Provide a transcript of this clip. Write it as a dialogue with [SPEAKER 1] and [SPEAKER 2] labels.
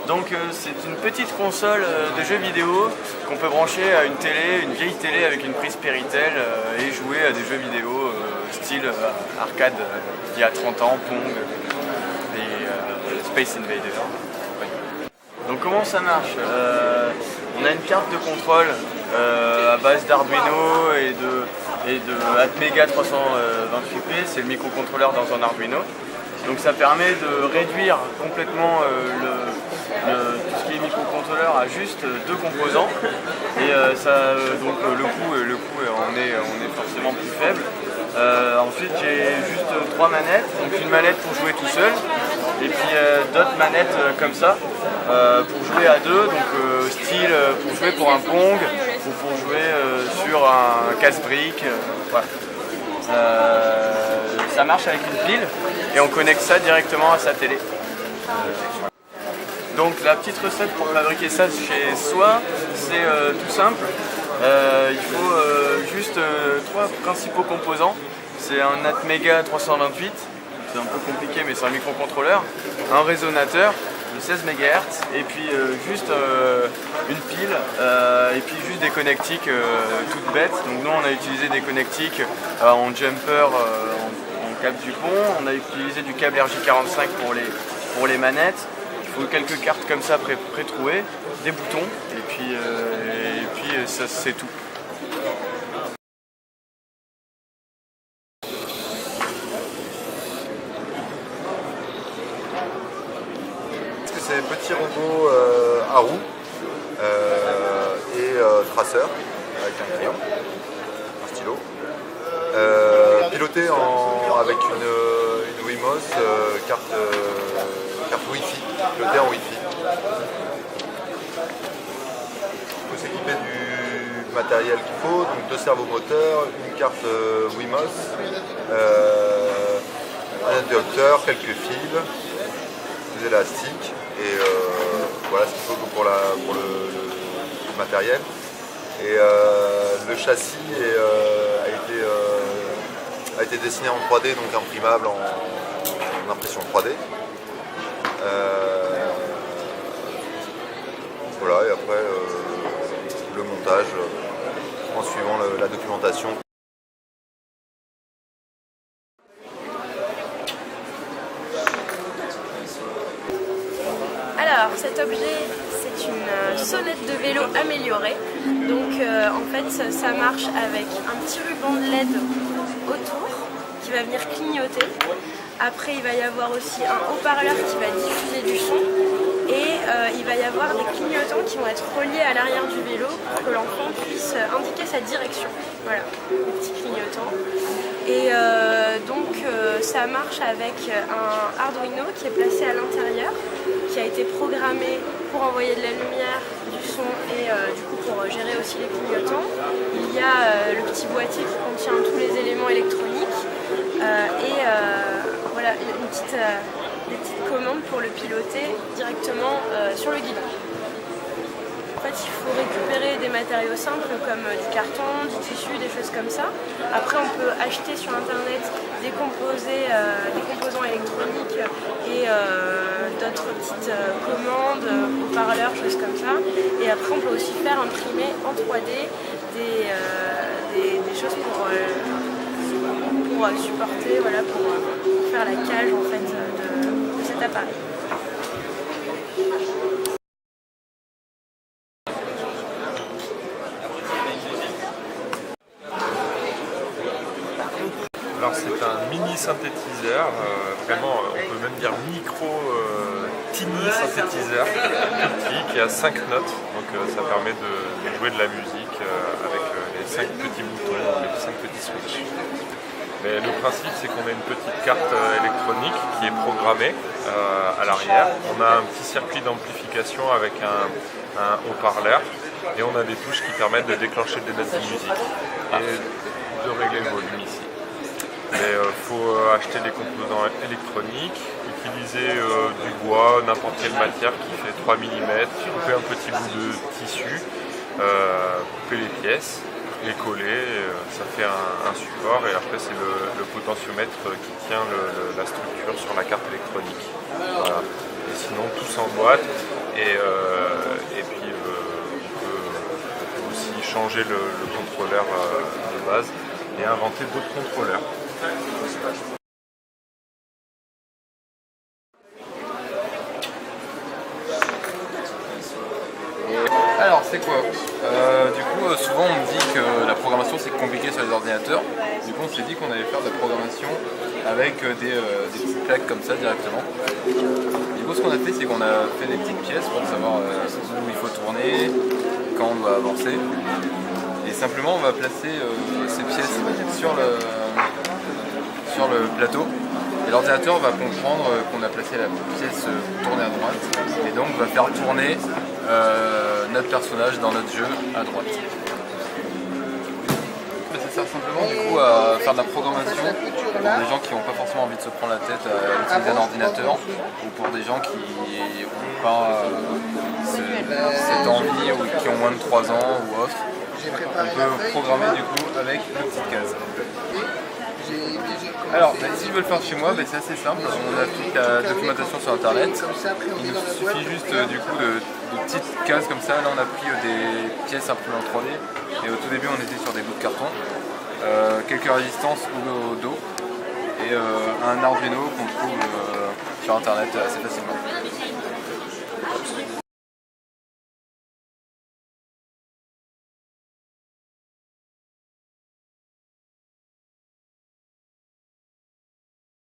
[SPEAKER 1] Donc c'est une petite console de jeux vidéo qu'on peut brancher à une télé, une vieille télé avec une prise Péritel et jouer à des jeux vidéo style arcade il y a 30 ans, Pong et Space Invader. Ouais. Donc comment ça marche? On a une carte de contrôle à base d'Arduino et de Atmega 328P, c'est le microcontrôleur dans un Arduino. Donc ça permet de réduire complètement tout ce qui est microcontrôleur à juste deux composants et donc le coût on est forcément plus faible. Ensuite j'ai juste trois manettes, donc une manette pour jouer tout seul et puis d'autres manettes comme ça pour jouer à deux, donc style pour jouer pour un Pong ou pour jouer sur un casse-brique. Voilà. Ça marche avec une pile et on connecte ça directement à sa télé. Donc la petite recette pour fabriquer ça chez soi, c'est tout simple. Il faut juste trois principaux composants. C'est un Atmega 328, c'est un peu compliqué mais c'est un microcontrôleur, un résonateur de 16 MHz et puis juste une pile et puis juste des connectiques toutes bêtes. Donc nous on a utilisé des connectiques en jumper en câble du pont, on a utilisé du câble RJ45 pour les manettes. Il faut quelques cartes comme ça pré-trouées, des boutons et puis ça c'est tout.
[SPEAKER 2] C'est petit robot à roues et traceur avec un crayon, un stylo, piloté avec une Wemos carte Wi-Fi, piloté en Wi-Fi. Il faut s'équiper du matériel qu'il faut, donc deux servomoteurs, une carte Wemos, un interrupteur, quelques fils, des élastiques. Et voilà ce qu'il faut pour le matériel. Et le châssis a été dessiné en 3D, donc imprimable en impression 3D. Voilà, et après le montage en suivant la documentation.
[SPEAKER 3] Alors cet objet c'est une sonnette de vélo améliorée, donc en fait ça marche avec un petit ruban de LED autour qui va venir clignoter. Après il va y avoir aussi un haut-parleur qui va diffuser du son et il va y avoir des clignotants qui vont être reliés à l'arrière du vélo pour que l'enfant puisse indiquer sa direction. Voilà, des petits clignotants. Et donc ça marche avec un Arduino qui est placé à l'intérieur, qui a été programmé pour envoyer de la lumière, du son et du coup pour gérer aussi les clignotants. Il y a le petit boîtier qui contient tous les éléments électroniques et voilà des petites commandes pour le piloter directement sur le guidon. En fait, il faut récupérer des matériaux simples comme du carton, du tissu, des choses comme ça. Après, on peut acheter sur internet des composants électroniques et d'autres petites commandes, haut-parleurs, choses comme ça. Et après, on peut aussi faire imprimer en 3D des choses pour supporter, voilà, pour faire la cage en fait, de cet appareil.
[SPEAKER 4] Alors c'est un mini synthétiseur, vraiment on peut même dire tiny synthétiseur, tout petit, qui a 5 notes, donc ça permet de jouer de la musique avec les 5 petits boutons, les 5 petits switches. Mais le principe c'est qu'on a une petite carte électronique qui est programmée à l'arrière, on a un petit circuit d'amplification avec un haut-parleur et on a des touches qui permettent de déclencher des notes de musique et de régler le volume ici. Il faut acheter des composants électroniques, utiliser du bois, n'importe quelle matière qui fait 3 mm, couper un petit bout de tissu, couper les pièces, les coller, ça fait un support et après c'est le potentiomètre qui tient la structure sur la carte électronique. Voilà. Et sinon tout s'emboîte Et puis on peut aussi changer le contrôleur de base et inventer d'autres contrôleurs.
[SPEAKER 5] Alors c'est quoi du coup souvent on me dit que la programmation c'est compliqué sur les ordinateurs. Du coup on s'est dit qu'on allait faire de la programmation avec des petites plaques comme ça directement. Du coup ce qu'on a fait c'est qu'on a fait des petites pièces pour savoir où il faut tourner, quand on doit avancer. Et simplement on va placer ces pièces sur le plateau. Et l'ordinateur va comprendre qu'on a placé la pièce tournée à droite et donc va faire tourner notre personnage dans notre jeu à droite. Ça sert simplement du coup à faire de la programmation pour des gens qui n'ont pas forcément envie de se prendre la tête à utiliser un ordinateur ou pour des gens qui n'ont pas cette envie ou qui ont moins de 3 ans ou autre. On peut programmer du coup avec une petite case. Alors, si je veux le faire chez moi, c'est assez simple. On a toute la documentation sur internet. Il nous suffit juste du coup de petites cases comme ça. Là, on a pris des pièces imprimées en 3D. Et au tout début, on était sur des bouts de carton. Quelques résistances au dos. Et un Arduino qu'on trouve sur internet assez facilement.